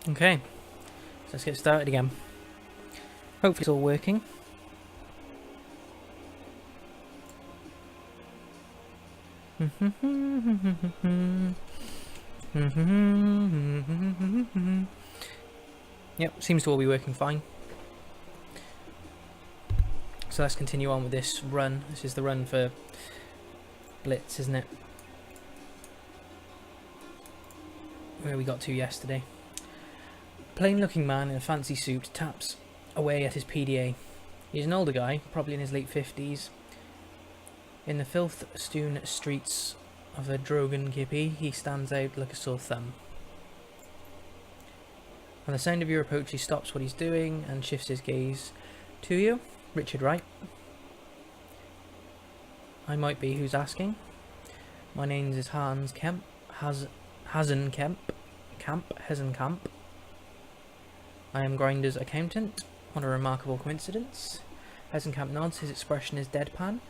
Okay, so let's get started again. Hopefully it's all working. Yep, seems to all be working fine. So let's continue on with this run. This is the run for Blitz, isn't it? Where we got to yesterday. Plain looking man in a fancy suit taps away at his PDA. He's an older guy, probably in his late 50s. In the filth-strewn streets of the Dragonfall, he stands out like a sore thumb. On the sound of your approach, he stops what he's doing and shifts his gaze to you. Richard, right? I might be. Who's asking? My name is Hans Kemp. Hazenkamp. I am Grinder's accountant. What a remarkable coincidence. Hazenkamp nods. His expression is deadpan.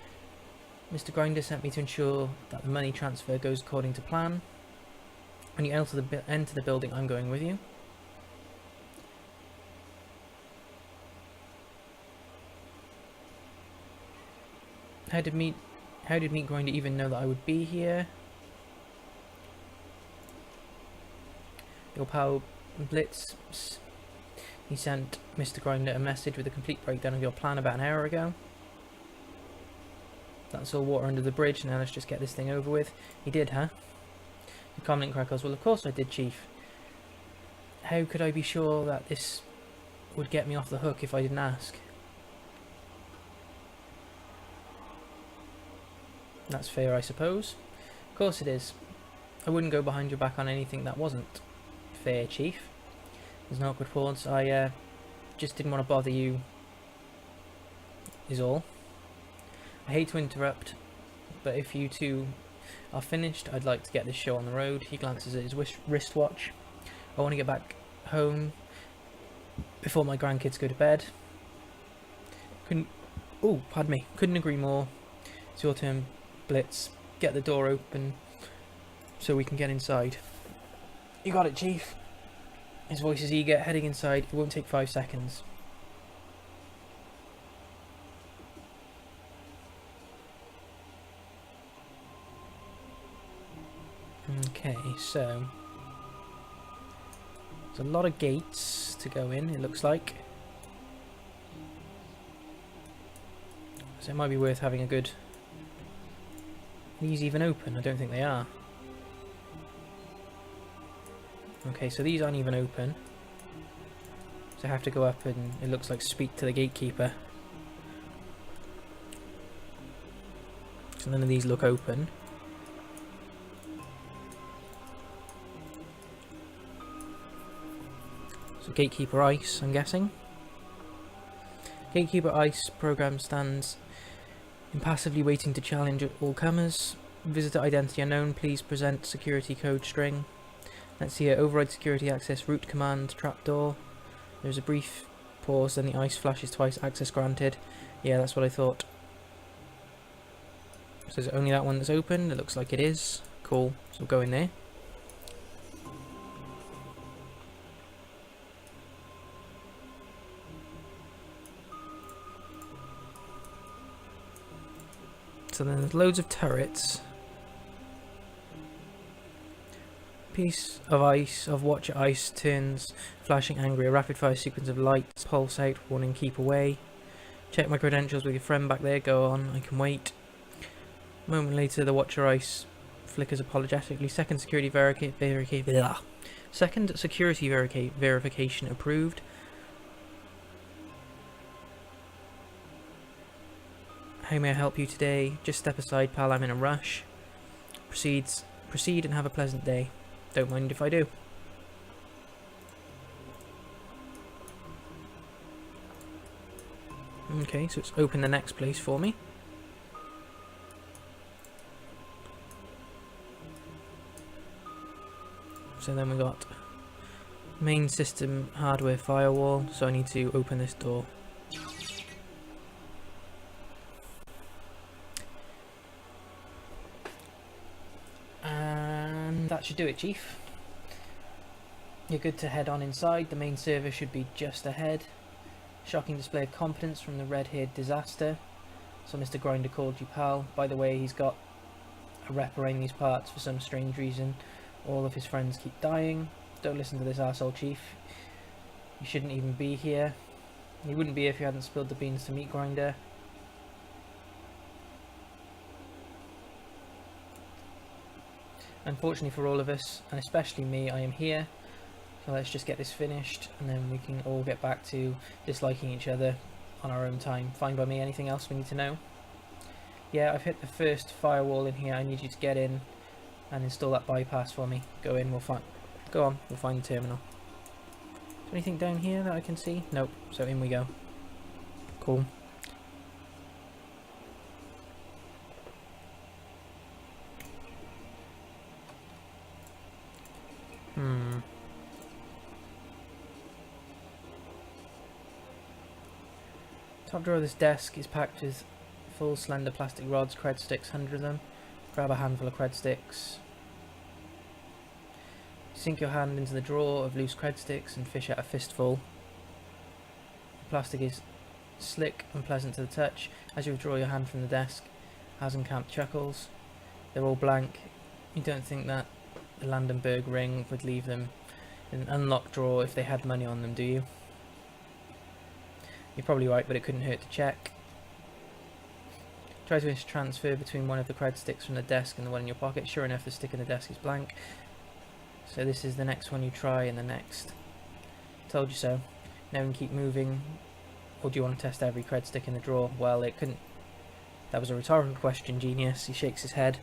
Mr. Grinder sent me to ensure that the money transfer goes according to plan. When you enter the building, I'm going with you. How did Meat Grinder even know that I would be here? Your pal Blitz. He sent Mr. Grinder a message with a complete breakdown of your plan about an hour ago. That's all water under the bridge. Now let's just get this thing over with. He did, huh? The comment crackles. Well, of course I did, Chief. How could I be sure that this would get me off the hook if I didn't ask? That's fair, I suppose. Of course it is. I wouldn't go behind your back on anything that wasn't fair, Chief. There's an awkward pause. I just didn't want to bother you, is all. I hate to interrupt, but if you two are finished, I'd like to get this show on the road. He glances at his wristwatch. I want to get back home before my grandkids go to bed. Couldn't agree more. It's your turn, Blitz. Get the door open so we can get inside. You got it, Chief. His voice is eager, heading inside. It won't take 5 seconds. Okay, so there's a lot of gates to go in, it looks like. So it might be worth having a good... Are these even open? I don't think they are. Okay, so these aren't even open. So I have to go up and, it looks like, speak to the gatekeeper. So none of these look open. So Gatekeeper Ice, I'm guessing. Gatekeeper Ice program stands impassively waiting to challenge all comers. Visitor identity unknown, please present security code string. Let's see here, override security access, root command, trapdoor. There's a brief pause, then the ice flashes twice, access granted. Yeah, that's what I thought. So is it only that one that's open? It looks like it is. Cool, so we'll go in there. So then there's loads of turrets. Piece of ice, of watcher ice turns flashing angry. A rapid fire sequence of lights pulse out, warning keep away. Check my credentials with your friend back there. Go on, I can wait. A moment later, the watcher ice flickers apologetically. Second security verification approved. How may I help you today? Just step aside, pal. I'm in a rush. Proceed and have a pleasant day. Don't mind if I do. Okay, so it's open the next place for me. So then we got main system hardware firewall, so I need to open this door. And that should do it, Chief. You're good to head on inside. The main server should be just ahead. Shocking display of competence from the red-haired disaster. So Mr. Grinder called you pal. By the way, he's got a rep around these parts for some strange reason. All of his friends keep dying. Don't listen to this arsehole chief. You shouldn't even be here. You wouldn't be if you hadn't spilled the beans to Meat Grinder. Unfortunately for all of us, and especially me, I am here. So let's just get this finished, and then we can all get back to disliking each other on our own time. Fine by me. Anything else we need to know? Yeah, I've hit the first firewall in here. I need you to get in and install that bypass for me. Go in, we'll find... Go on, we'll find the terminal. Is there anything down here that I can see? Nope, so in we go. Cool. Top drawer of this desk is packed with full slender plastic rods, cred sticks, 100 of them. Grab a handful of cred sticks. Sink your hand into the drawer of loose cred sticks and fish out a fistful. The plastic is slick and pleasant to the touch. As you withdraw your hand from the desk, Hasenkamp chuckles. They're all blank. You don't think that the Landenberg ring would leave them in an unlocked drawer if they had money on them, do you? You're probably right, but it couldn't hurt to check. Try to transfer between one of the cred sticks from the desk and the one in your pocket. Sure enough, the stick in the desk is blank. So this is the next one you try, and the next. Told you so. Now we can keep moving. Or do you want to test every cred stick in the drawer? Well, it couldn't. That was a rhetorical question, genius. He shakes his head.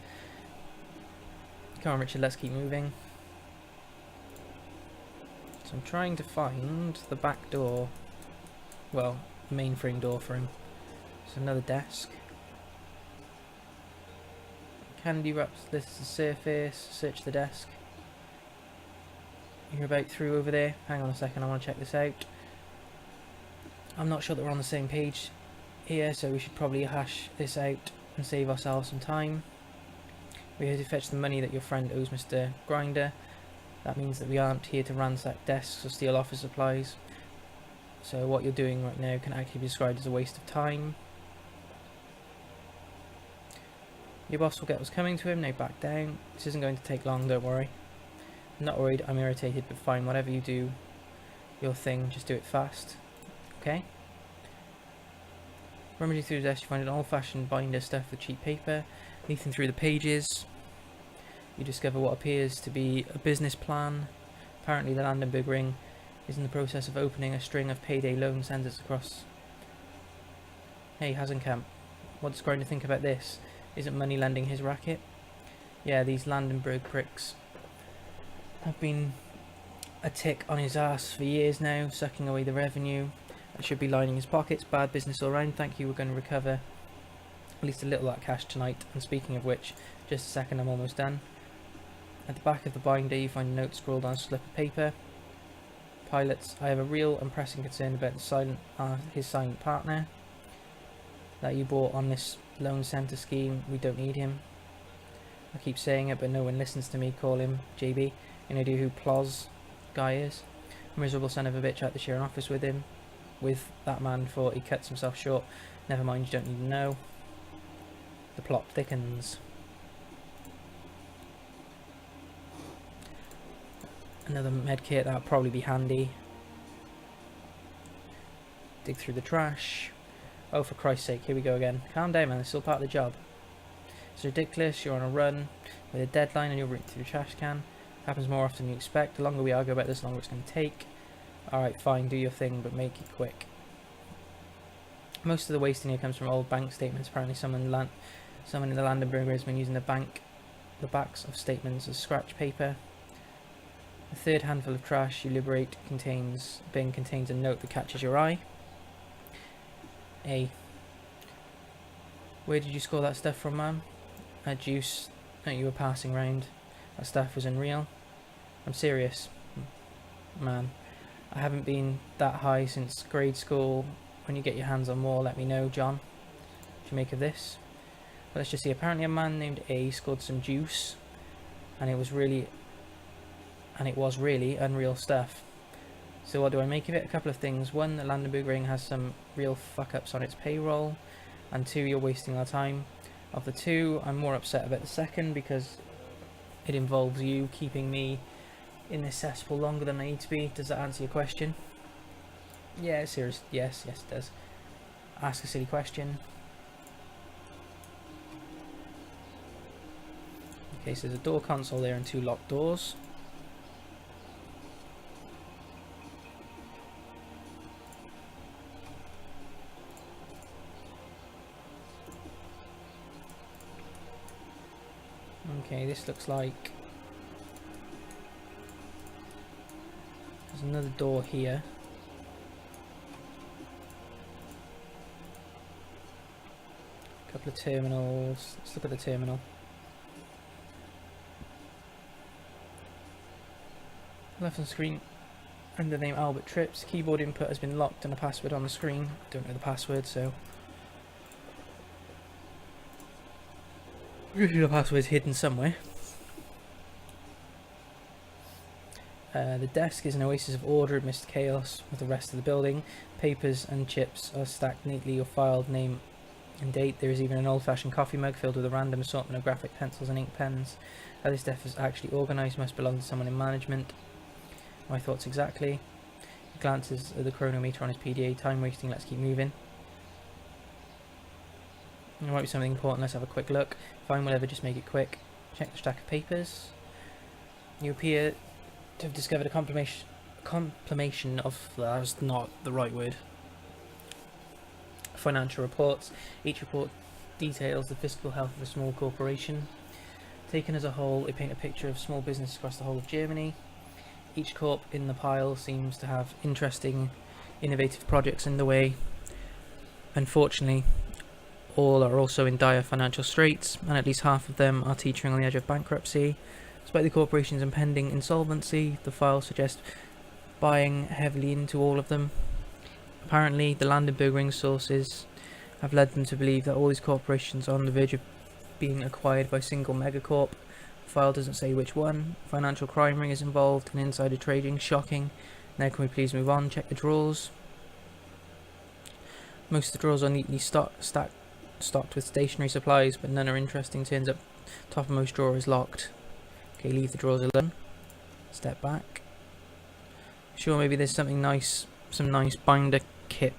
Come on, Richard, let's keep moving. So I'm trying to find the back door. Well, mainframe door for him. So another desk. Candy wraps this is the surface. Search the desk. You're about through over there. Hang on a second, I want to check this out. I'm not sure that we're on the same page here, so we should probably hash this out and save ourselves some time. We're here to fetch the money that your friend owes Mr. Grinder. That means that we aren't here to ransack desks or steal office supplies. So what you're doing right now can actually be described as a waste of time. Your boss will get what's coming to him, now back down. This isn't going to take long, don't worry. I'm not worried, I'm irritated, but fine, whatever you do, your thing, just do it fast. Okay? Rummaging through the desk, you find an old-fashioned binder stuffed with cheap paper. Leafing through the pages, you discover what appears to be a business plan. Apparently the Landenberg ring is in the process of opening a string of payday loan centers across. Hey, Hasenkamp, what does Grinder think about this? Isn't money lending his racket? Yeah, these Landenberg pricks have been a tick on his ass for years now, sucking away the revenue that should be lining his pockets. Bad business all round. Thank you, we're going to recover at least a little of that cash tonight. And speaking of which, just a second, I'm almost done. At the back of the binder you find a note scrawled on a slip of paper. Pilots, I have a real and pressing concern about his silent partner that you bought on this loan centre scheme. We don't need him. I keep saying it, but no one listens to me. Call him JB. Any idea who Ploz guy is? A miserable son of a bitch. I had to share an office with him. With that man before he cuts himself short. Never mind, you don't need to know. The plot thickens. Another medkit, that'll probably be handy. Dig through the trash. Oh, for Christ's sake, here we go again. Calm down, man, it's still part of the job. It's ridiculous, you're on a run with a deadline and you're rooting through the trash can. Happens more often than you expect. The longer we argue about this, the longer it's going to take. Alright, fine, do your thing, but make it quick. Most of the waste in here comes from old bank statements. Apparently someone in the Landenberg has been using the backs of statements as scratch paper. The third handful of trash you liberate contains a note that catches your eye. A. Where did you score that stuff from, ma'am? A juice that you were passing round. That stuff was unreal. I'm serious, man. I haven't been that high since grade school. When you get your hands on more, let me know, John. What do you make of this? Well, let's just see. Apparently a man named A scored some juice, and it was really and it was really unreal stuff. So what do I make of it? A couple of things. One, the Landenberg ring has some real fuck-ups on its payroll, and two, you're wasting our time. Of the two, I'm more upset about the second because it involves you keeping me in this cesspool longer than I need to be. Does that answer your question? Yeah, serious. Yes, it does. Ask a silly question. Okay, so there's a door console there and 2 locked doors. Okay, this looks like there's another door here. A couple of terminals. Let's look at the terminal. Left on screen under the name Albert Trips. Keyboard input has been locked and a password on the screen. Don't know the password, so usually the password's hidden somewhere. The desk is an oasis of order amidst chaos with the rest of the building. Papers and chips are stacked neatly or filed, name and date. There is even an old-fashioned coffee mug filled with a random assortment of graphic pencils and ink pens. How this desk is actually organised must belong to someone in management. My thoughts exactly. He glances at the chronometer on his PDA. Time wasting, let's keep moving. There might be something important, let's have a quick look. Fine, whatever, just make it quick. Check the stack of papers. You appear to have discovered a compilation of, that's not the right word, financial reports. Each report details the fiscal health of a small corporation. Taken as a whole, they paint a picture of small business across the whole of Germany. Each corp in the pile seems to have interesting, innovative projects in the way. Unfortunately, all are also in dire financial straits, and at least half of them are teetering on the edge of bankruptcy. Despite the corporation's impending insolvency, the files suggest buying heavily into all of them. Apparently, the Landenberg ring sources have led them to believe that all these corporations are on the verge of being acquired by a single megacorp. The file doesn't say which one. Financial crime ring is involved in insider trading. Shocking. Now can we please move on? Check the drawers. Most of the drawers are neatly stocked with stationery supplies, but none are interesting. Turns up top of most drawer is locked. Okay, leave the drawers alone. Step back. Sure, maybe there's something nice, some nice binder kit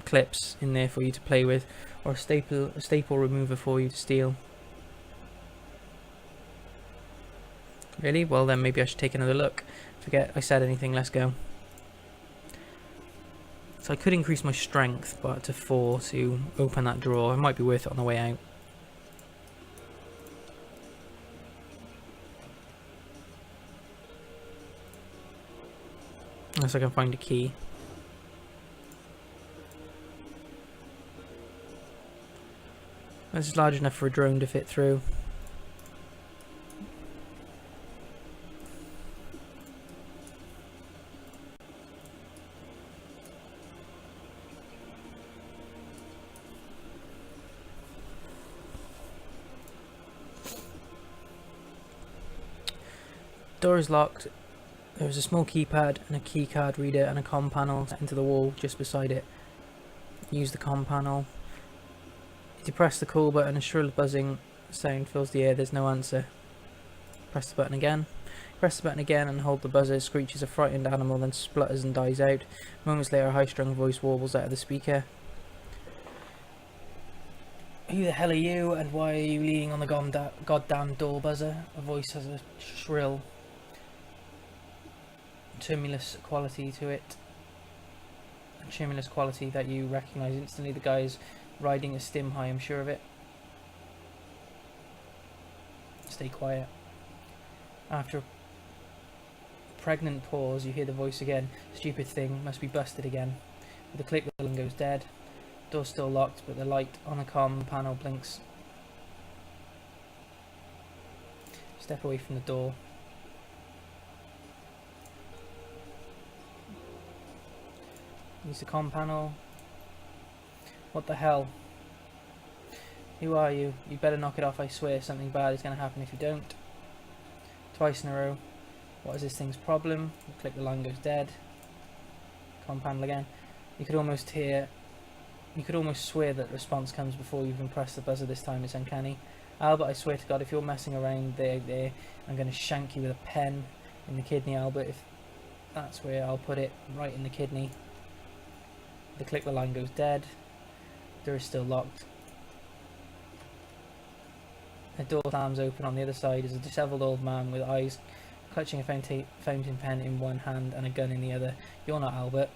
clips in there for you to play with, or a staple remover for you to steal. Really? Well then maybe I should take another look. Forget I said anything, let's go. So I could increase my strength but to 4 to open that drawer. It might be worth it on the way out. Unless I can find a key. This is large enough for a drone to fit through. Door is locked. There is a small keypad and a keycard reader and a comm panel set into the wall just beside it. Use the comm panel. You depress the call button, a shrill buzzing sound fills the air. There's no answer. Press the button again. Press the button again and hold the buzzer. Screeches a frightened animal, then splutters and dies out. Moments later, a high-strung voice warbles out of the speaker. Who the hell are you, and why are you leaning on the goddamn door buzzer? A voice has a shrill, tremulous quality to it. A tremulous quality that you recognise instantly. The guy is riding a stim high, I'm sure of it. Stay quiet. After a pregnant pause, you hear the voice again. Stupid thing, must be busted again. With a click, the line goes dead. Door's still locked, but the light on the comm panel blinks. Step away from the door. Use the comm panel. What the hell? Who are you? You better knock it off, I swear something bad is going to happen if you don't. Twice in a row. What is this thing's problem? Click the line goes dead. Comm panel again. You could almost hear, you could almost swear that the response comes before you even press the buzzer this time. It's uncanny. Albert, I swear to God, if you're messing around there, I'm going to shank you with a pen in the kidney, Albert. If that's where I'll put it, right in the kidney. The click the line goes dead. Door is still locked. The door slams open. On the other side is a dishevelled old man with eyes clutching a fountain pen in one hand and a gun in the other. You're not Albert.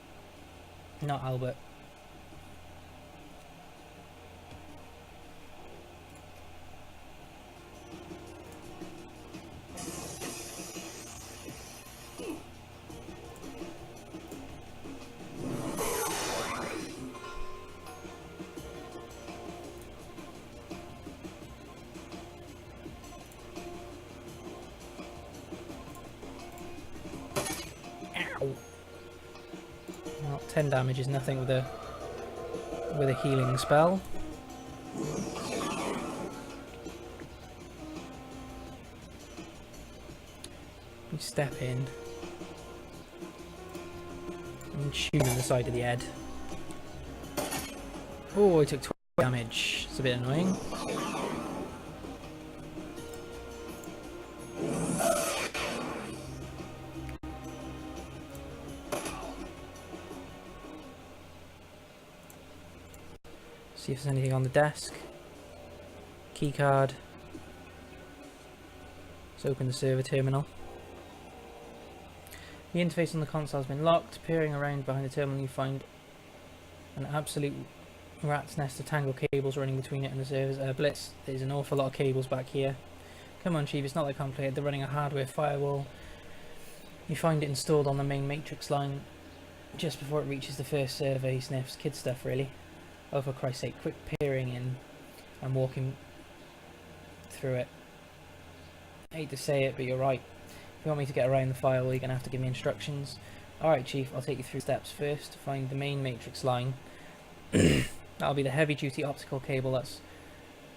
Not Albert. Well, 10 damage is nothing with a healing spell. You step in and shoot him in the side of the head. Oh, I took 12 damage. It's a bit annoying. See if there's anything on the desk. Keycard. Let's open the server terminal. The interface on the console has been locked. Peering around behind the terminal, you find an absolute rat's nest of tangled cables running between it and the servers. Blitz, there's an awful lot of cables back here. Come on, Chief, it's not that complicated. They're running a hardware firewall. You find it installed on the main matrix line just before it reaches the first server. He sniffs. Kid stuff, really. Oh, for Christ's sake, quit peering in and walking through it. I hate to say it, but you're right. If you want me to get around the firewall, you're going to have to give me instructions. Alright, Chief, I'll take you through steps. First, to find the main matrix line. That'll be the heavy-duty optical cable that's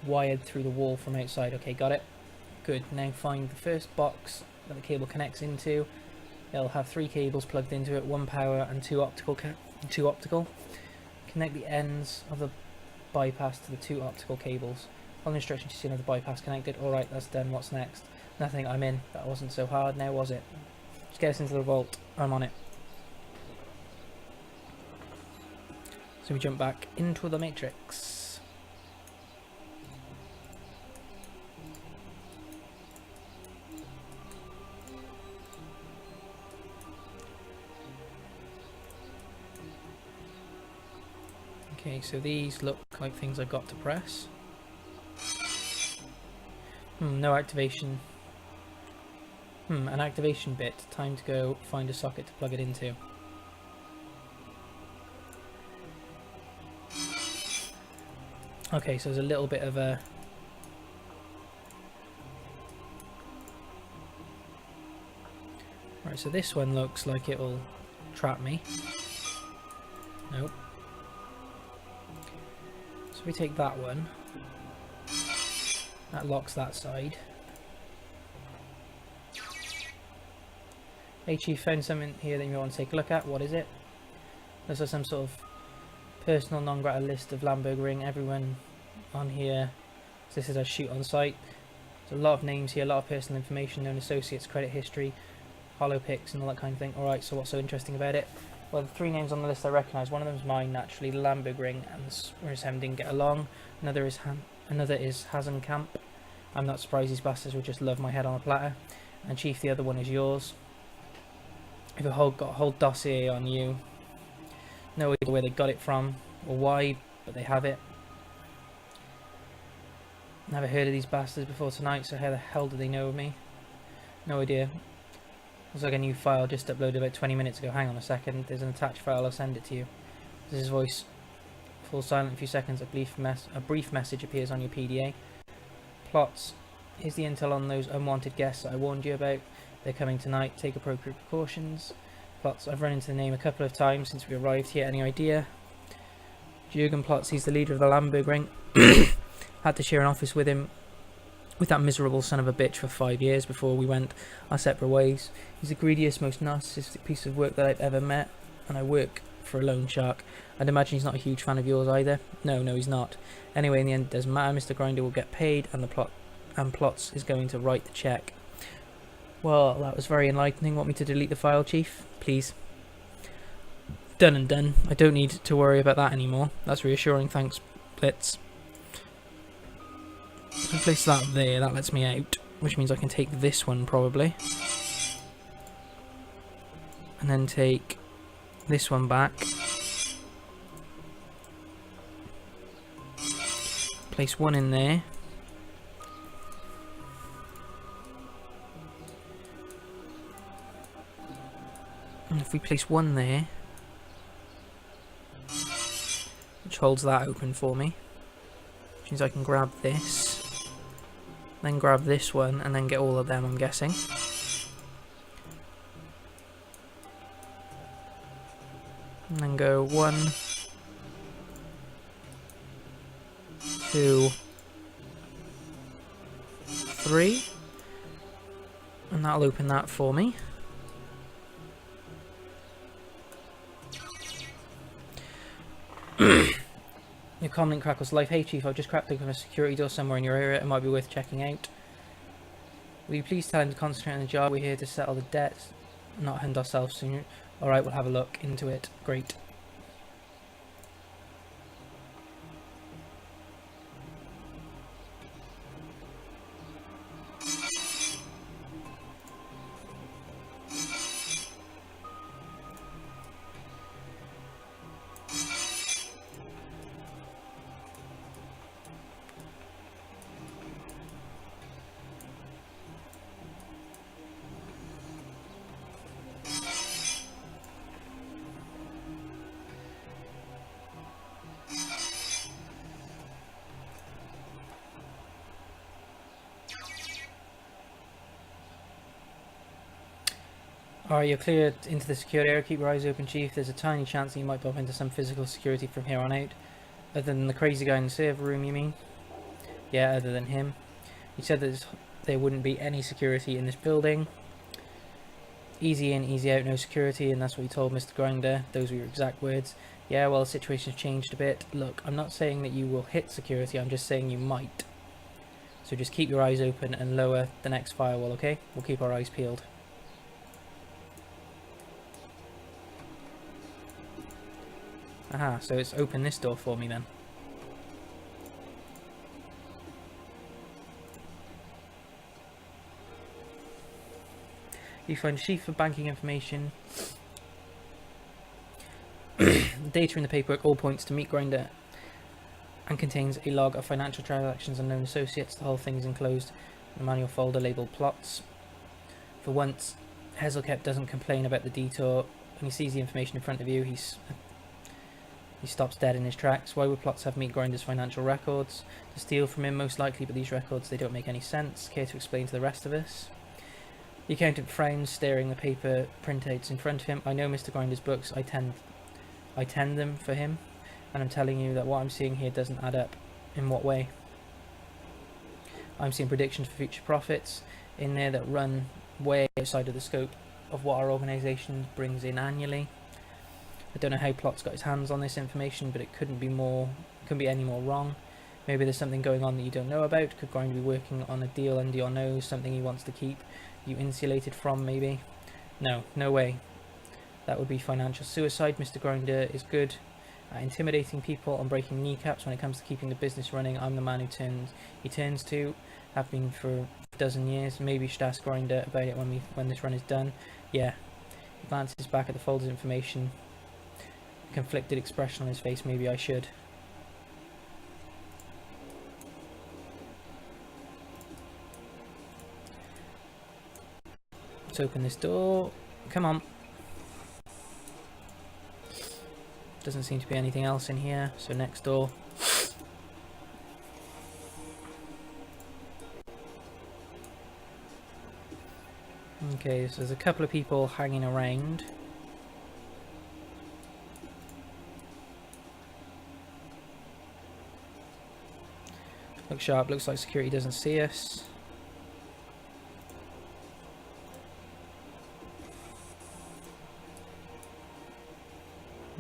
wired through the wall from outside. Okay, got it. Good. Now find the first box that the cable connects into. It'll have 3 cables plugged into it, 1 power and 2 optical. Connect the ends of the bypass to the 2 optical cables. Follow the instructions you see on the bypass connected. Alright, that's done. What's next? Nothing. I'm in. That wasn't so hard now, was it? Just get us into the vault. I'm on it. So we jump back into the matrix. Okay, so these look like things I've got to press. No activation. An activation bit. Time to go find a socket to plug it into. Okay, so there's a little bit of a... Right, so this one looks like it'll trap me. Nope. So we take that one. That locks that side. Hey Chief, found something here that you want to take a look at. What is it? There's some sort of personal non grata list of Lamberg Ring. Everyone on here. So this is a shoot on site. There's a lot of names here, a lot of personal information, known associates, credit history, hollow picks and all that kind of thing. Alright, so what's so interesting about it? Well, the 3 names on the list I recognise. One of them is mine, naturally, the Lamberg Ring, and Swearshem didn't get along. Another is Hasenkamp. I'm not surprised these bastards would just love my head on a platter. And Chief, the other one is yours. I've got a whole dossier on you. No idea where they got it from or why, but they have it. Never heard of these bastards before tonight, so how the hell do they know of me? No idea. Looks like a new file just uploaded about 20 minutes ago. Hang on a second, there's an attached file, I'll send it to you. This is his voice. Falls silent a few seconds, a brief message appears on your PDA. Plots. Here's the intel on those unwanted guests that I warned you about. They're coming tonight, take appropriate precautions. Plots. I've run into the name a couple of times since we arrived here. Any idea? Jürgen Plots, he's the leader of the Lamberg Ring. Had to share an office with him with that miserable son of a bitch for 5 years before we went our separate ways. He's the greediest, most narcissistic piece of work that I've ever met, and I work for a loan shark. I'd imagine he's not a huge fan of yours either. No, he's not. Anyway, in the end, it doesn't matter. Mr. Grinder will get paid, and Plots is going to write the check. Well, that was very enlightening. Want me to delete the file, Chief? Please. Done and done. I don't need to worry about that anymore. That's reassuring, thanks, Blitz. If I place that there, that lets me out, which means I can take this one probably. And then take this one back. Place one in there. And if we place one there, which holds that open for me, which means I can grab this, then grab this one, and then get all of them, I'm guessing. And then go 1, 2, 3, and that'll open that for me. Your comment crackles life. Hey Chief, I've just cracked open a security door somewhere in your area. It might be worth checking out. Will you please tell him to concentrate on the job? We're here to settle the debt, not hunt ourselves soon. Alright, we'll have a look into it. Great. Alright, you're cleared into the secured area. Keep your eyes open, Chief. There's a tiny chance that you might bump into some physical security from here on out. Other than the crazy guy in the server room, you mean? Yeah, other than him. You said that there wouldn't be any security in this building. Easy in, easy out, no security, and that's what you told Mr. Grinder. Those were your exact words. Yeah, well, the situation's changed a bit. Look, I'm not saying that you will hit security, I'm just saying you might. So just keep your eyes open and lower the next firewall, okay? We'll keep our eyes peeled. Aha, so it's opened this door for me then. You find a sheet for banking information. The data in the paperwork all points to Meat Grinder and contains a log of financial transactions and known associates. The whole thing is enclosed in a manual folder labelled Plots. For once, Hazelkept doesn't complain about the detour. When he sees the information in front of you, he stops dead in his tracks. Why would Plots have Meat Grinder's financial records? To steal from him, most likely, but these records, they don't make any sense. Care to explain to the rest of us? The accountant frowns, staring at the paper printouts in front of him. I know Mr. Grinder's books. I tend them for him, and I'm telling you that what I'm seeing here doesn't add up. In what way? I'm seeing predictions for future profits in there that run way outside of the scope of what our organisation brings in annually. I don't know how Plot's got his hands on this information, but it couldn't be any more wrong. Maybe there's something going on that you don't know about. Could Grinder be working on a deal under your nose, something he wants to keep you insulated from, maybe? No way. That would be financial suicide. Mr. Grinder is good at intimidating people and breaking kneecaps. When it comes to keeping the business running, I'm the man he turns to. Have been for a dozen years. Maybe you should ask Grinder about it when this run is done. Yeah. He glances back at the folder's information. Conflicted expression on his face. Maybe I should. Let's open this door. Come on. Doesn't seem to be anything else in here, so next door. Okay, so there's a couple of people hanging around. Look sharp, looks like security doesn't see us.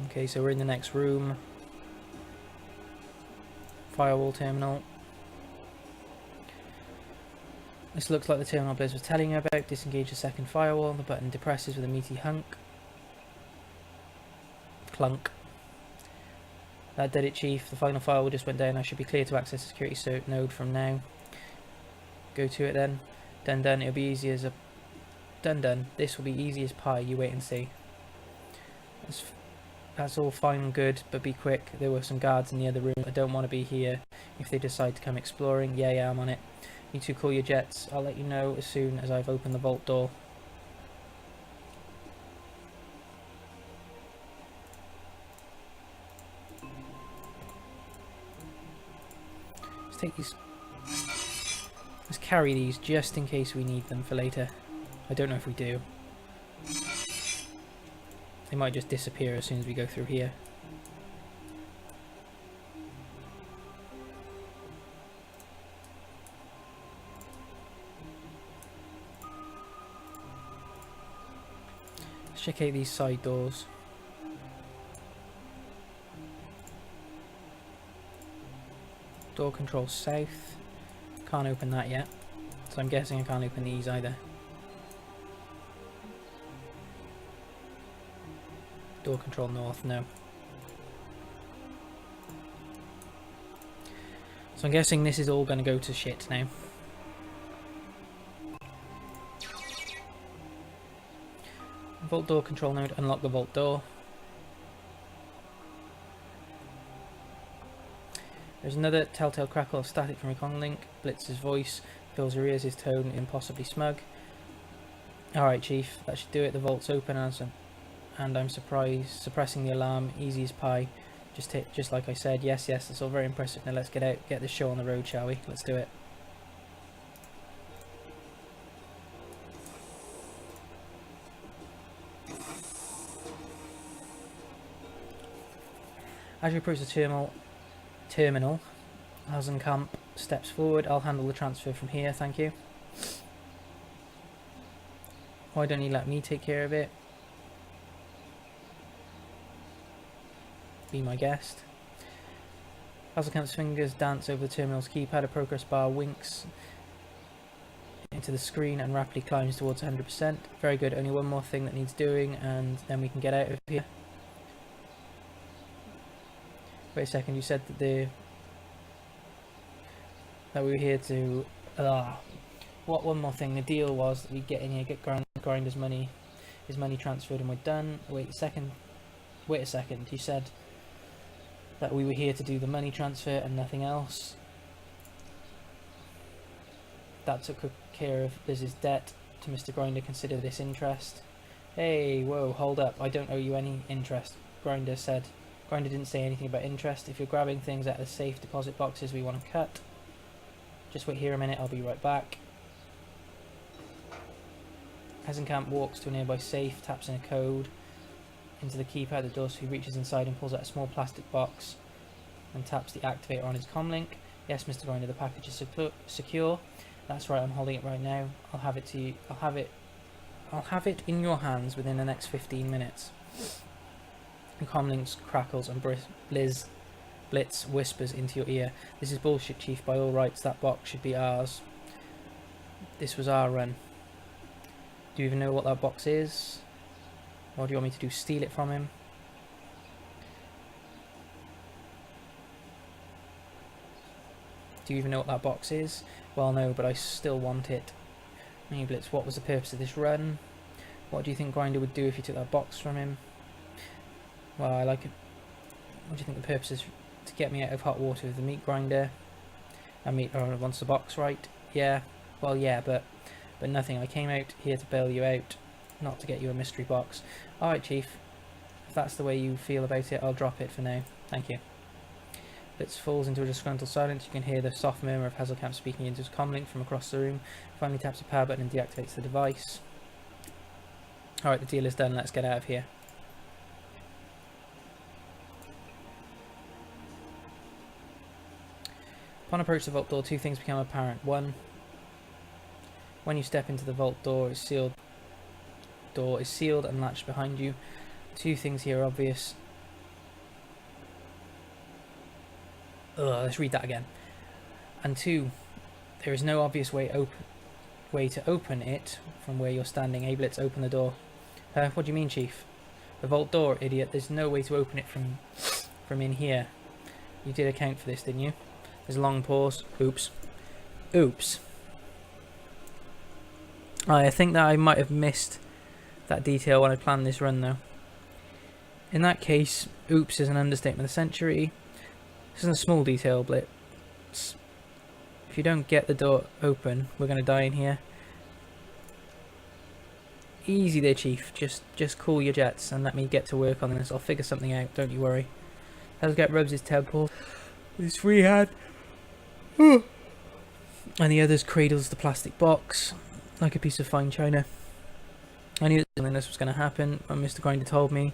Okay, so we're in the next room. Firewall terminal. This looks like the terminal Blizz was telling you about. Disengage the second firewall. The button depresses with a meaty hunk. Clunk. That did it, Chief. The final firewall just went down. I should be clear to access the security node from now. Go to it then. Done done. It'll be easy as a... Done done. This will be easy as pie. You wait and see. That's all fine and good, but be quick. There were some guards in the other room. I don't want to be here if they decide to come exploring. Yeah, I'm on it. You two call your jets. I'll let you know as soon as I've opened the vault door. Let's take these. Let's carry these just in case we need them for later. I don't know if we do. They might just disappear as soon as we go through here. Let's check out these side doors. Door control south. Can't open that yet. So I'm guessing I can't open these either. Door control north, no. So I'm guessing this is all going to go to shit now. Vault door control node, unlock the vault door. There's another telltale crackle of static from recon link. Blitz's voice fills your ears, his tone impossibly smug. Alright, Chief, that should do it. The vault's open and I'm surprised. Suppressing the alarm, easy as pie. Just like I said. Yes, that's all very impressive. Now let's get out, get this show on the road, shall we? Let's do it. As you approach the terminal, Hasenkamp steps forward. I'll handle the transfer from here, thank you. Why don't you let me take care of it? Be my guest. Hasenkamp's fingers dance over the terminal's keypad. A progress bar winks into the screen and rapidly climbs towards 100%. Very good, only one more thing that needs doing and then we can get out of here. Wait a second, you said that we were here to... What one more thing? The deal was that we get in here, get Grinder's money, his money transferred and we're done. Wait a second, you said that we were here to do the money transfer and nothing else. That took care of Liz's debt to Mr. Grinder. Consider this interest. Hey, whoa, hold up, I don't owe you any interest, Grinder said. Grinder didn't say anything about interest. If you're grabbing things out of the safe deposit boxes we want to cut, just wait here a minute, I'll be right back. Hasenkamp walks to a nearby safe, taps in a code into the keypad. The door, so he reaches inside and pulls out a small plastic box and taps the activator on his comlink. Yes, Mr. Grinder, the package is secure. That's right, I'm holding it right now. I'll have it in your hands within the next 15 minutes. The comlink crackles and Blitz whispers into your ear. This is bullshit, Chief. By all rights, that box should be ours. This was our run. Do you even know what that box is? What do you want me to do? Steal it from him? Do you even know what that box is? Well, no, but I still want it. Hey, Blitz, what was the purpose of this run? What do you think Grinder would do if you took that box from him? Well, I like it. What do you think the purpose is? To get me out of hot water with the meat grinder. And meat wants the box, right? Yeah. Well, yeah, but nothing. I came out here to bail you out, not to get you a mystery box. Alright, Chief. If that's the way you feel about it, I'll drop it for now. Thank you. Blitz falls into a disgruntled silence. You can hear the soft murmur of Hasenkamp speaking into his comlink from across the room. Finally taps a power button and deactivates the device. Alright, the deal is done. Let's get out of here. Upon approach to the vault door, two things become apparent. One, when you step into the vault door, it's sealed. Door is sealed and latched behind you. Two things here are obvious. Let's read that again. And two, there is no obvious way to open it from where you're standing. Hey Blitz, open the door. What do you mean, Chief? The vault door, idiot. There's no way to open it from in here. You did account for this, didn't you? There's a long pause. Oops. Oops. I think that I might have missed that detail when I planned this run, though. In that case, oops is an understatement of the century. This isn't a small detail, Blitz. If you don't get the door open, we're going to die in here. Easy there, Chief. Just cool your jets and let me get to work on this. I'll figure something out, don't you worry. Hellsgate rubs his temple with his free hand. And the others cradles the plastic box like a piece of fine china. I knew something like this was going to happen when Mr. Grinder told me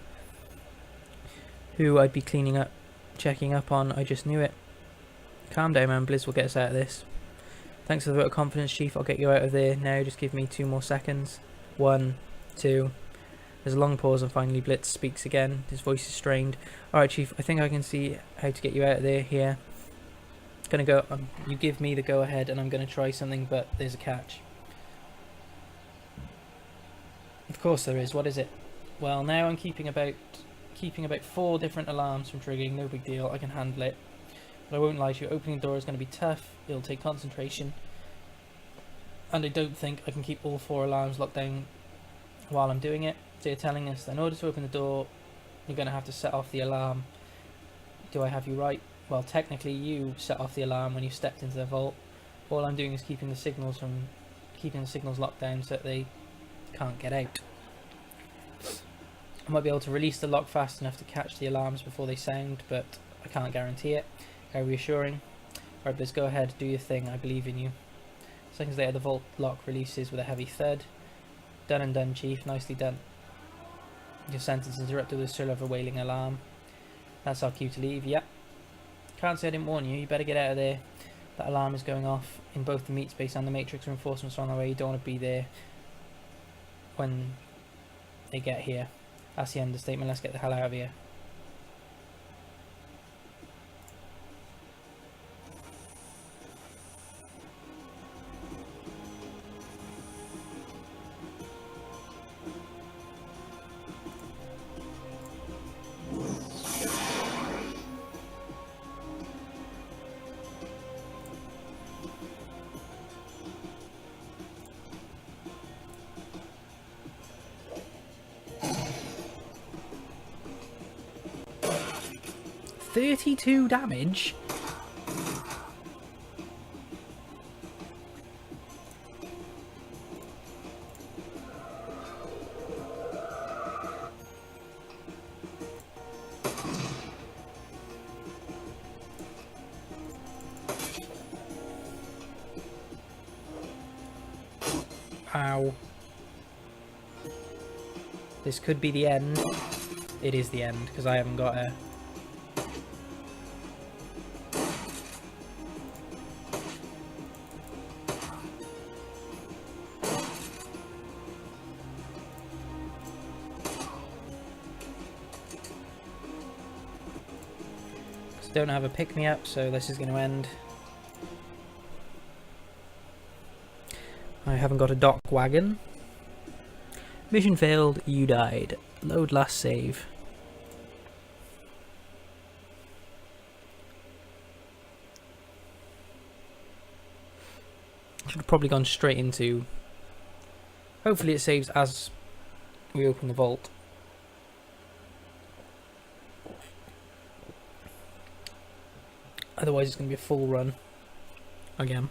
who I'd be checking up on. I just knew it. Calm down, man. Blizz will get us out of this. Thanks for the vote of confidence, Chief. I'll get you out of there now. Just give me 2 more seconds. 1, 2. There's a long pause and finally Blitz speaks again. His voice is strained. Alright, Chief. I think I can see how to get you out of there here. Gonna go. You give me the go ahead and I'm gonna try something, but there's a catch. Of course there is. What is it? Well, now I'm keeping about 4 different alarms from triggering. No big deal. I can handle it. But I won't lie to you. Opening the door is going to be tough. It'll take concentration. And I don't think I can keep all 4 alarms locked down while I'm doing it. So you're telling us that in order to open the door, you're going to have to set off the alarm. Do I have you right? Well, technically you set off the alarm when you stepped into the vault. All I'm doing is keeping the signals locked down so that they can't get out. I might be able to release the lock fast enough to catch the alarms before they sound, but I can't guarantee it. Very reassuring. Alright, Blizz, go ahead, do your thing, I believe in you. Seconds later, the vault lock releases with a heavy thud. Done and done, Chief, nicely done. Your sentence interrupted with a still of a wailing alarm. That's our cue to leave, yep. Can't say I didn't warn you, you better get out of there. That alarm is going off in both the meat space and the matrix. Reinforcements are on their way, you don't want to be there when they get here. That's the understatement. Let's get the hell out of here. $32 damage? Ow. This could be the end. It is the end, because I haven't got a... Don't have a pick-me-up, so this is going to end. I haven't got a dock wagon. Mission failed, you died. Load last save. Should have probably gone straight into... Hopefully it saves as we open the vault. Otherwise it's going to be a full run again.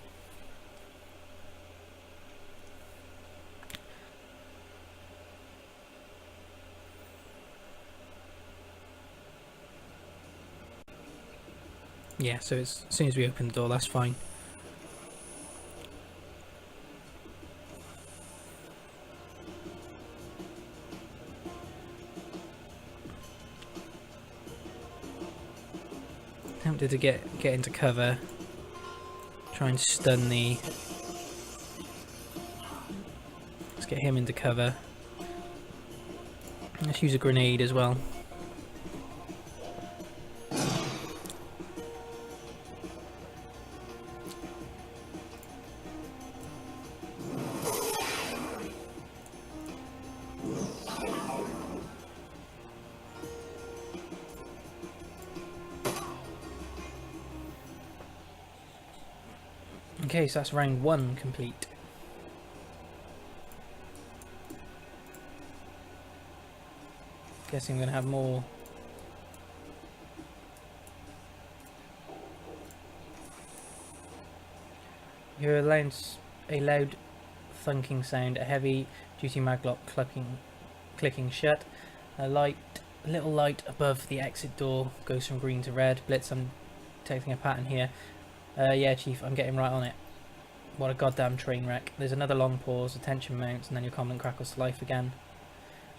Yeah, so as soon as we open the door, that's fine. Tempted to get into cover. try and stun the... Let's get him into cover. Let's use a grenade as well. Okay, so that's round 1 complete. Guessing I'm going to have more. You hear a loud thunking sound, a heavy duty maglock clicking shut. A little light above the exit door goes from green to red. Blitz, I'm detecting a pattern here. Yeah, Chief, I'm getting right on it. What a goddamn train wreck. There's another long pause, the tension mounts, and then your commandant crackles to life again.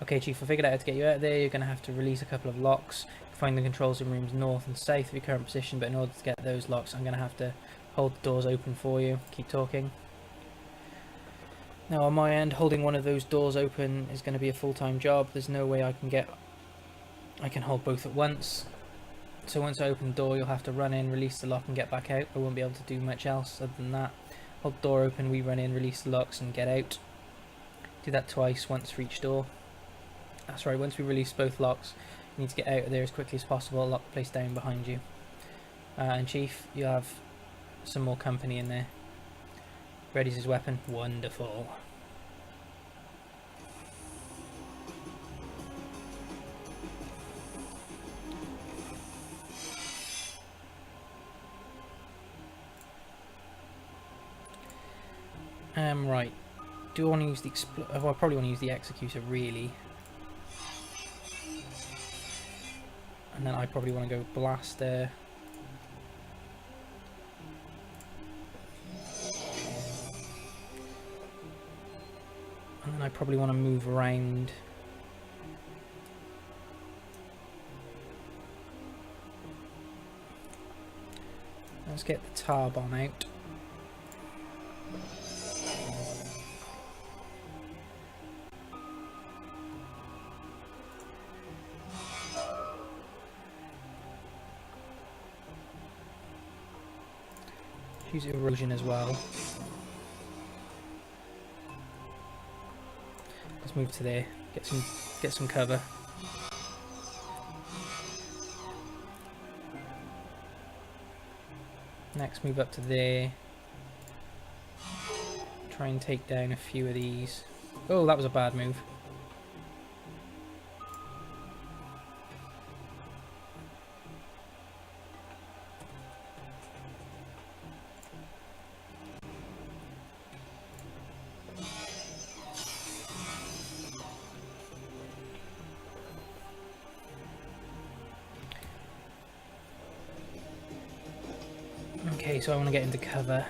Okay, Chief, I figured out how to get you out of there. You're going to have to release a couple of locks. Find the controls in rooms north and south of your current position, but in order to get those locks, I'm going to have to hold the doors open for you. Keep talking. Now, on my end, holding one of those doors open is going to be a full-time job. There's no way I can hold both at once. So once I open the door, you'll have to run in, release the lock, and get back out. I won't be able to do much else other than that. Hold the door open, we run in, release the locks, and get out. Do that twice, once for each door. That's right, once we release both locks, you need to get out of there as quickly as possible. Lock the place down behind you. And Chief, you have some more company in there. Readies his weapon. Wonderful. Right. Do I want to use the well, I probably want to use the executor, really. And then I probably want to go blaster. And then I probably want to move around. Let's get the tar bomb out. Use erosion as well. Let's move to there. Get some cover. Next, move up to there. Try and take down a few of these. Oh, that was a bad move. Okay, so I want to get into cover.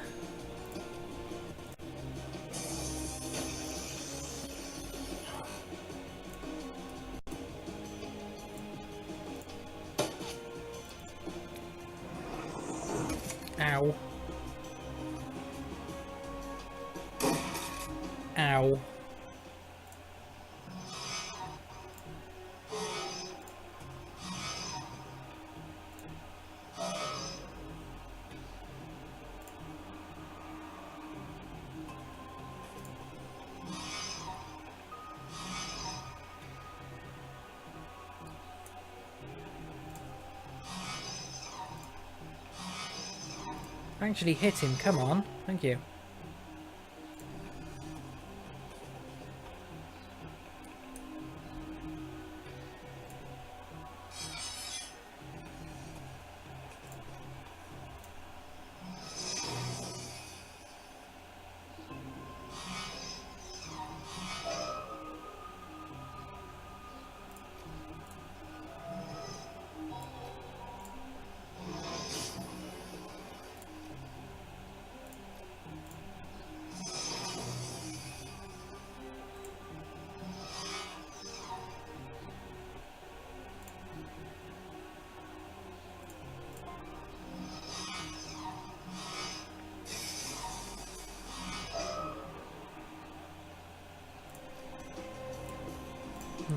Ow. Ow. Actually hit him, come on. Thank you.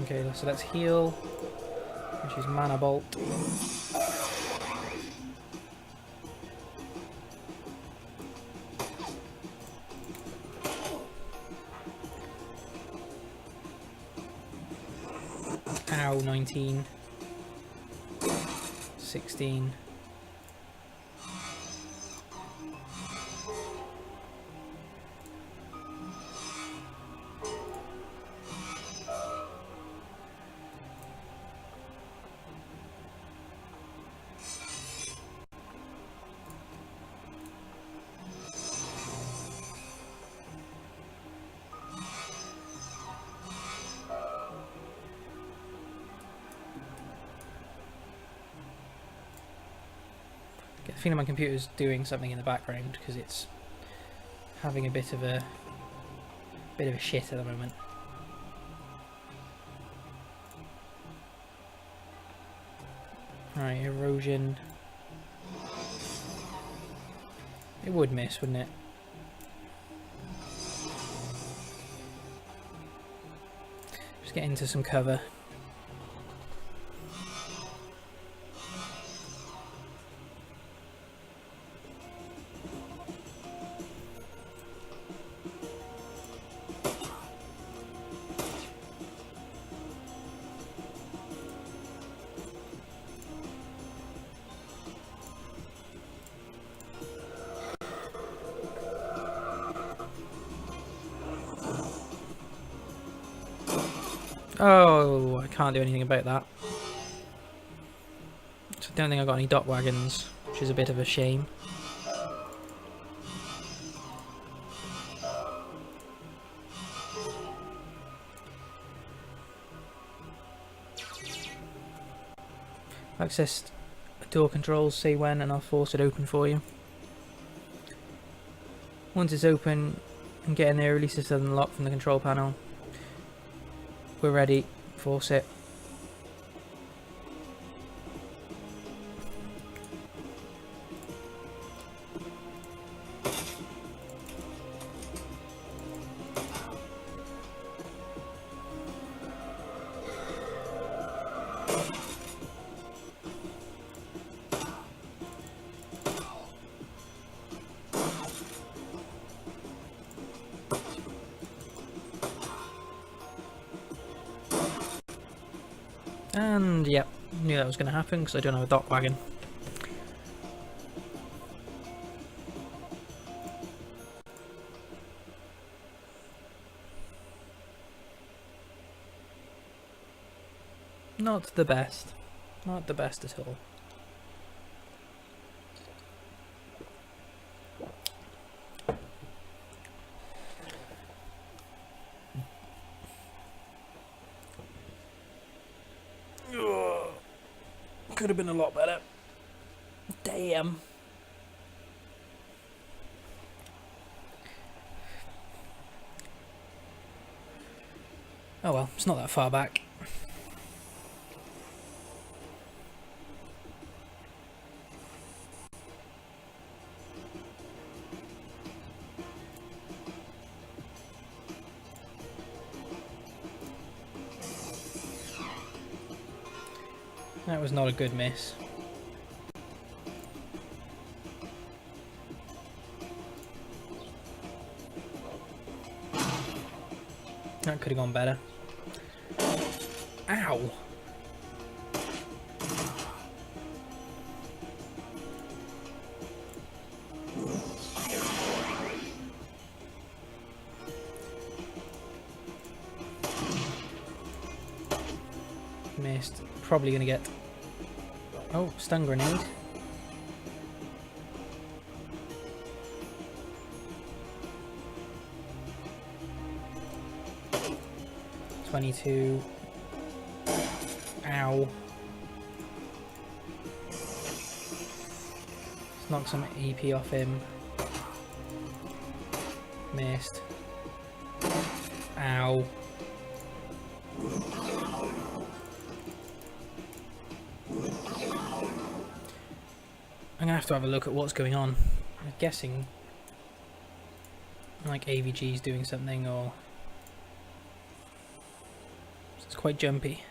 Okay, so let's heal, which is Mana Bolt. Ow, 19. 16. I get the feeling my computer's doing something in the background because it's having a bit of a shit at the moment. Right, erosion. It would miss, wouldn't it? Just get into some cover. Oh, I can't do anything about that. So I don't think I've got any dot wagons, which is a bit of a shame. Access door controls, say when, and I'll force it open for you. Once it's open and get in there, release this unlock from the control panel. We're ready. Force it. And yep, knew that was going to happen because I don't have a dock wagon. Not the best. Not the best at all. Could have been a lot better. Damn. Oh well, it's not that far back. That was not a good miss. That could have gone better. Ow! Missed. Probably gonna get... Oh, stun grenade. $22. Ow. Let's knock some EP off him. Missed. Ow. I'm gonna have to have a look at what's going on. I'm guessing like AVG's doing something, or It's quite jumpy.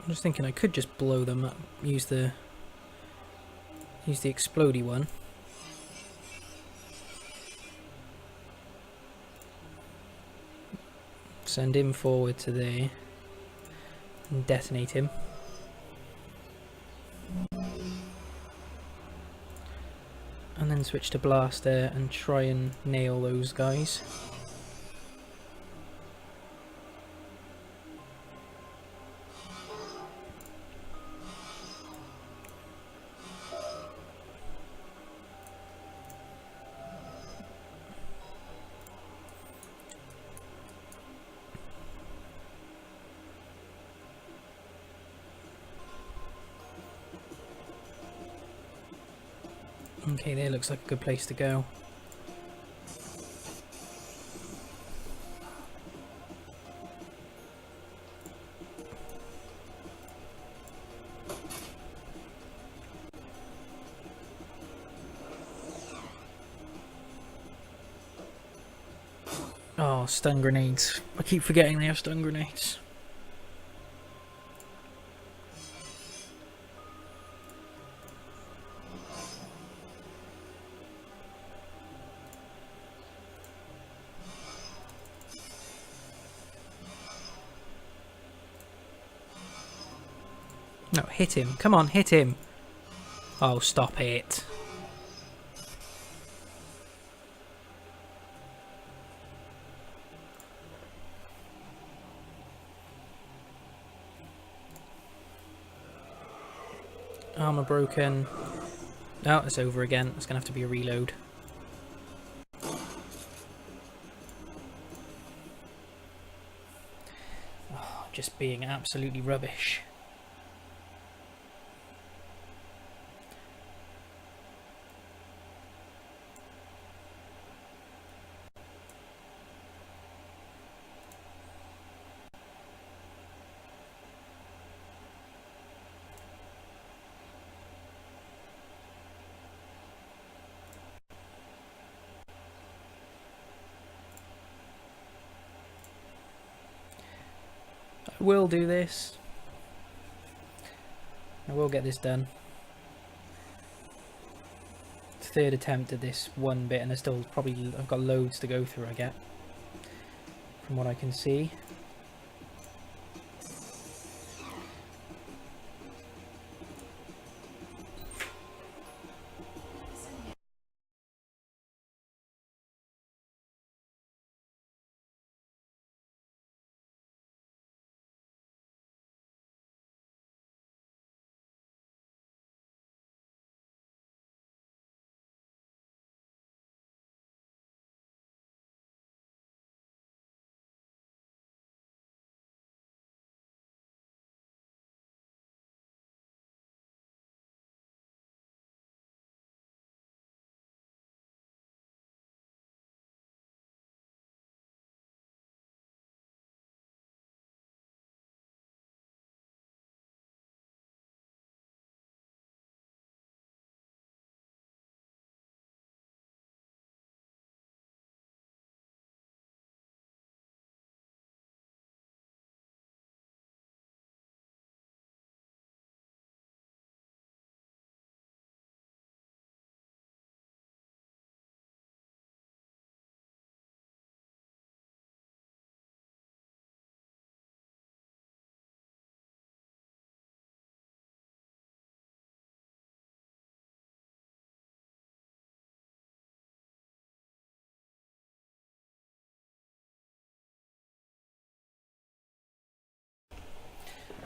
I'm just thinking I could just blow them up, use the explodey one. Send him forward to there and detonate him. And then switch to blaster and try and nail those guys. Okay, there looks like a good place to go. Oh, stun grenades. I keep forgetting they have stun grenades. No, hit him. Come on, hit him. Oh, stop it. Armor broken. Oh, it's over again. It's going to have to be a reload. Oh, just being absolutely rubbish. I will do this. I will get this done. Third attempt at this one bit, and there's still probably, I've got loads to go through, I get, from what I can see.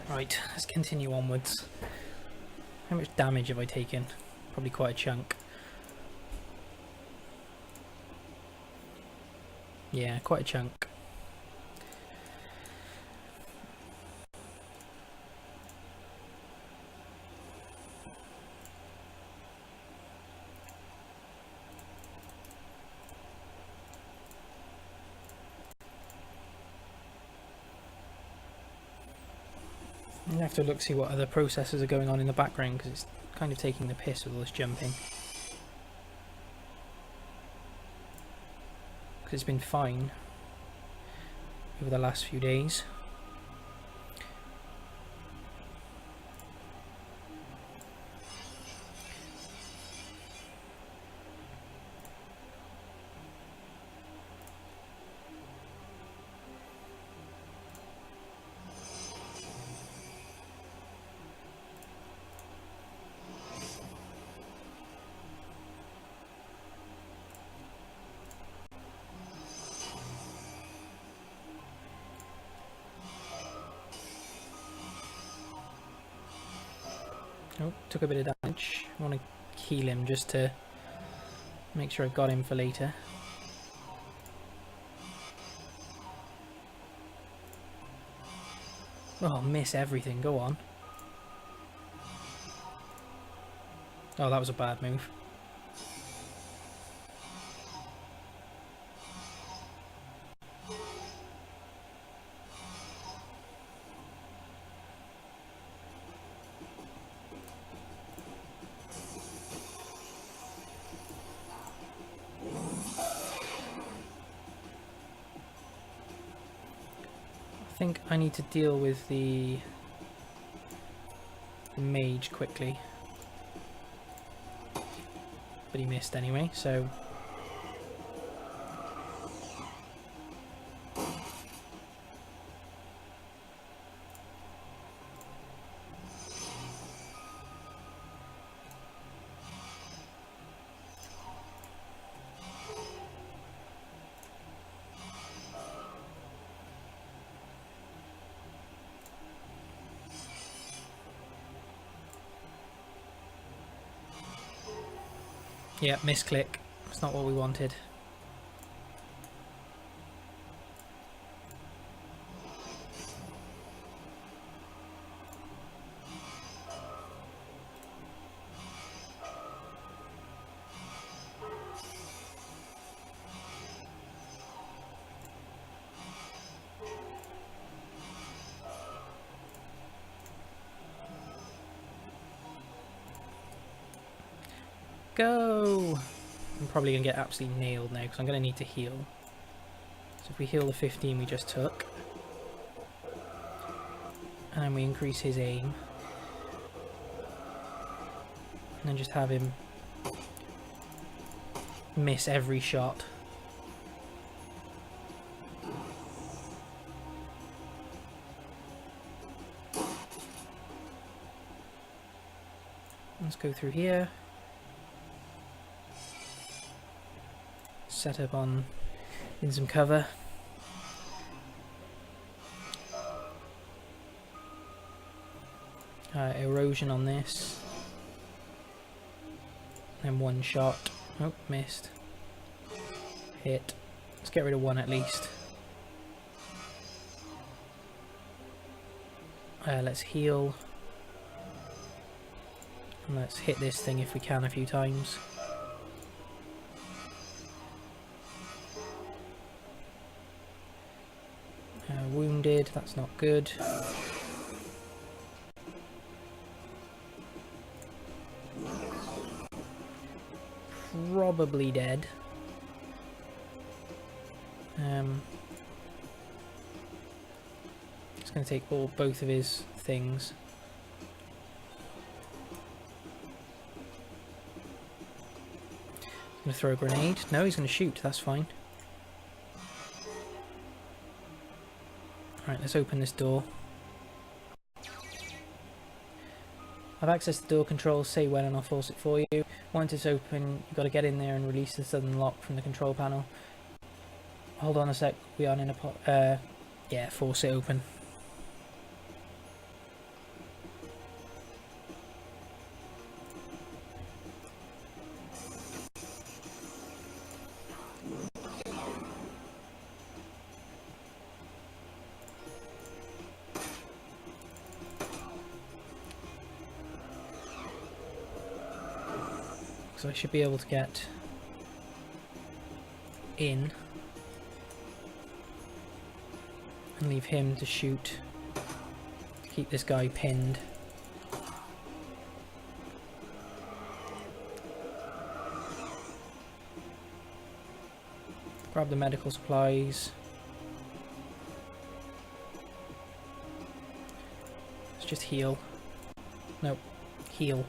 Right, let's continue onwards. How much damage have I taken? Probably quite a chunk. Yeah, quite a chunk. I'm going to have to look see what other processes are going on in the background, because it's kind of taking the piss with all this jumping. Because it's been fine over the last few days. Oh, took a bit of damage. I want to heal him just to make sure I got him for later. Oh, miss everything. Go on. Oh, that was a bad move. I think I need to deal with the mage quickly. But he missed anyway, so... yeah, misclick. It's not what we wanted. Go! I'm probably going to get absolutely nailed now because I'm going to need to heal. So if we heal the 15 we just took, and then we increase his aim, and then just have him miss every shot. Let's go through here. Set up on in some cover. Erosion on this. And one shot. Oh, missed. Hit. Let's get rid of one at least. Let's heal. And let's hit this thing if we can a few times. Wounded, that's not good. Probably dead. It's going to take both of his things. Going to throw a grenade. No, he's going to shoot. That's fine. Right, let's open this door. I've accessed the door controls, say when and I'll force it for you. Once it's open, you've got to get in there and release the sudden lock from the control panel. Hold on a sec, we aren't in a yeah, force it open. So I should be able to get in and leave him to shoot keep this guy pinned. Grab the medical supplies. Let's just heal. Nope. Heal.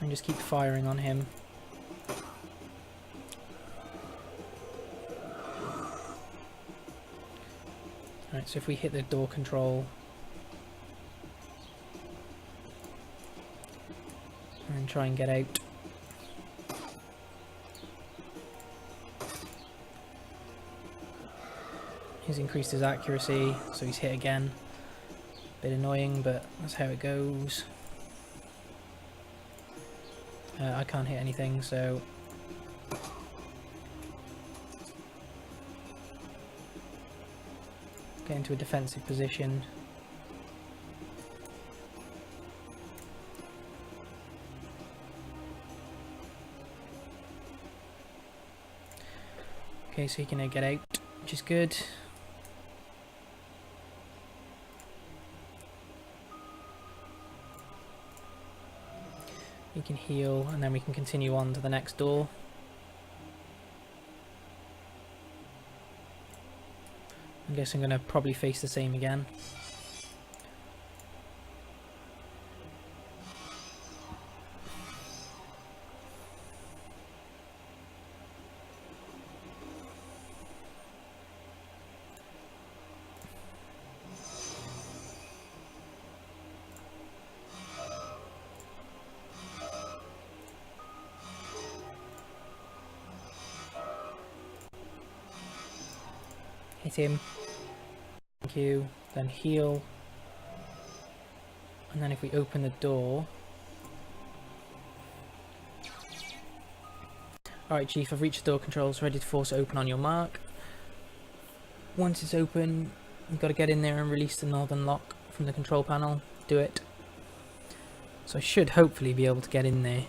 And just keep firing on him. Alright, so if we hit the door control and try and get out. He's increased his accuracy, so he's hit again. Bit annoying, but that's how it goes. I can't hit anything, so get into a defensive position. Okay, so he can get out, which is good. He can heal, and then we can continue on to the next door. I guess I'm going to probably face the same again. Hit him. Thank you. Then heal. And then if we open the door... Alright Chief, I've reached the door controls, ready to force it open on your mark. Once it's open, you've got to get in there and release the northern lock from the control panel. Do it. So I should hopefully be able to get in there.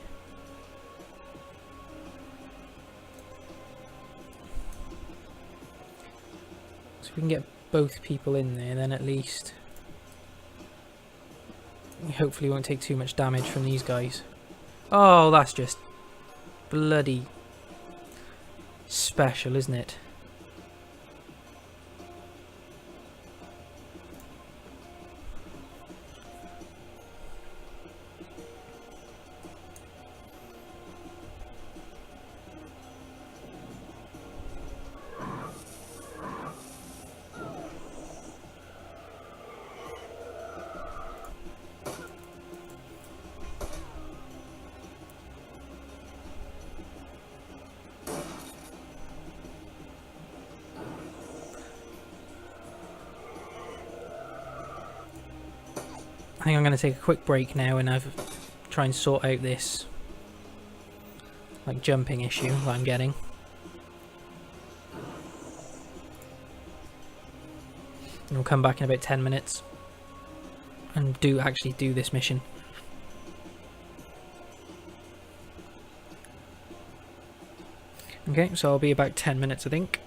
So if we can get both people in there, then at least we hopefully won't take too much damage from these guys. Oh, that's just bloody special, isn't it? I think I'm going to take a quick break now and try and sort out this like jumping issue that I'm getting. And we'll come back in about 10 minutes and actually do this mission. Okay, so I'll be about 10 minutes I think.